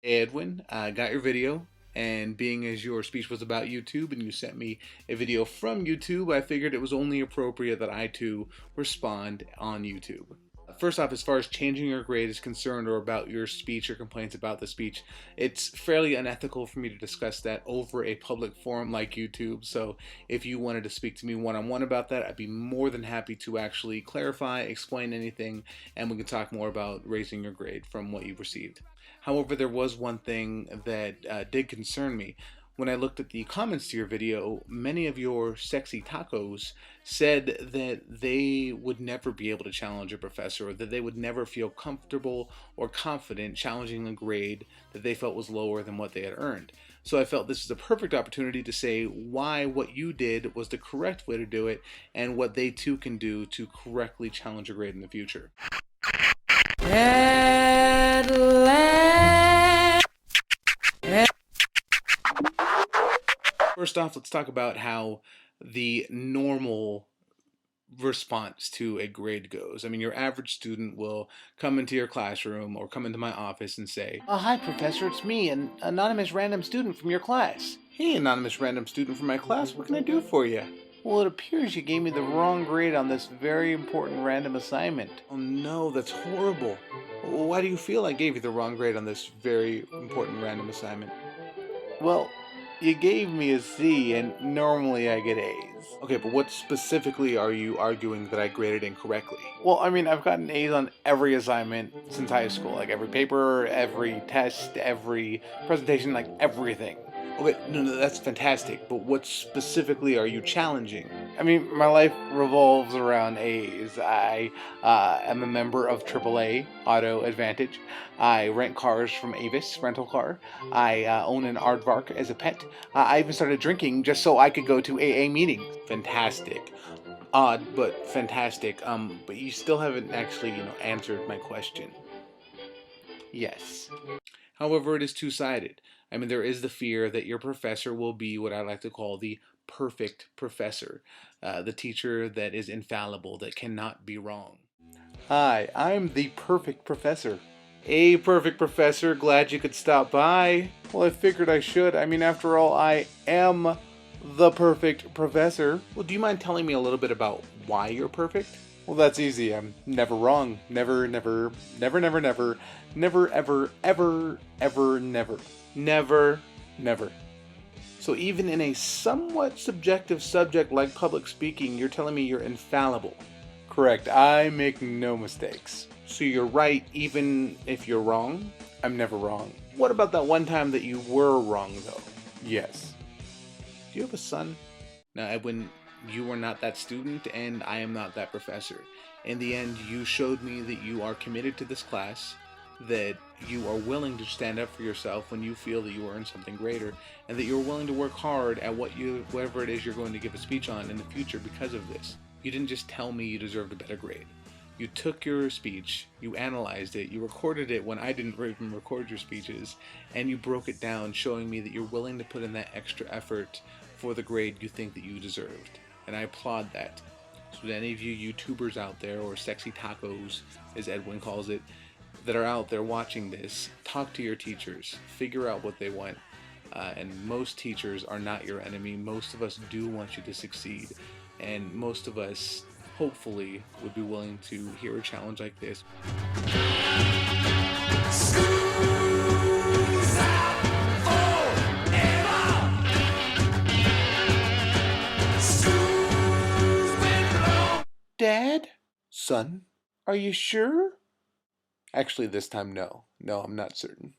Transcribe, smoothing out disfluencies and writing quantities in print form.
Hey Edwin, I got your video, and being as your speech was about YouTube and you sent me a video from YouTube, I figured it was only appropriate that I too respond on YouTube. First off, as far as changing your grade is concerned or about your speech or complaints about the speech, it's fairly unethical for me to discuss that over a public forum like YouTube. So if you wanted to speak to me one-on-one about that, I'd be more than happy to actually clarify, explain anything, and we can talk more about raising your grade from what you've received. However, there was one thing that did concern me. When I looked at the comments to your video, many of your sexy tacos said that they would never be able to challenge a professor, or that they would never feel comfortable or confident challenging a grade that they felt was lower than what they had earned. So I felt this is a perfect opportunity to say why what you did was the correct way to do it, and what they too can do to correctly challenge a grade in the future. First off, let's talk about how the normal response to a grade goes. I mean, your average student will come into your classroom or come into my office and say, "Hi, Professor, it's me, an anonymous random student from your class." "Hey, anonymous random student from my class, what can I do for you?" "Well, it appears you gave me the wrong grade on this very important random assignment." "Oh no, that's horrible. Why do you feel I gave you the wrong grade on this very important random assignment?" "Well, you gave me a C, and normally I get A's." "Okay, but what specifically are you arguing that I graded incorrectly?" "Well, I mean, I've gotten A's on every assignment since high school. Like, every paper, every test, every presentation, like, everything." "Okay, no, that's fantastic, but what specifically are you challenging?" "I mean, my life revolves around A's. I am a member of AAA, Auto Advantage. I rent cars from Avis Rental Car. I own an aardvark as a pet. I even started drinking just so I could go to AA meetings." Fantastic. Odd, but fantastic. But you still haven't actually, answered my question. Yes. However, it is two-sided. I mean, there is the fear that your professor will be what I like to call the perfect professor, the teacher that is infallible, that cannot be wrong. "Hi, I'm the perfect professor." "Hey, perfect professor, glad you could stop by." "Well, I figured I should. I mean, after all, I am the perfect professor." "Well, do you mind telling me a little bit about why you're perfect?" "Well, that's easy. I'm never wrong. Never, never, never, never, never, never, ever, ever, ever, never. Never, never." So even in a somewhat subjective subject like public speaking, you're telling me you're infallible? Correct. I make no mistakes. So you're right even if you're wrong? I'm never wrong. What about that one time that you were wrong, though? Yes. Do you have a son? Now, Edwin, you are not that student, and I am not that professor. In the end, you showed me that you are committed to this class, that you are willing to stand up for yourself when you feel that you earn something greater, and that you're willing to work hard at whatever it is you're going to give a speech on in the future because of this. You didn't just tell me you deserved a better grade. You took your speech, you analyzed it, you recorded it when I didn't even record your speeches, and you broke it down, showing me that you're willing to put in that extra effort for the grade you think that you deserved. And I applaud that. So to any of you YouTubers out there, or sexy tacos, as Edwin calls it, that are out there watching this, talk to your teachers, figure out what they want. And most teachers are not your enemy. Most of us do want you to succeed. And most of us, hopefully, would be willing to hear a challenge like this. "Dad? Son? Are you sure?" Actually, this time, no. No, I'm not certain.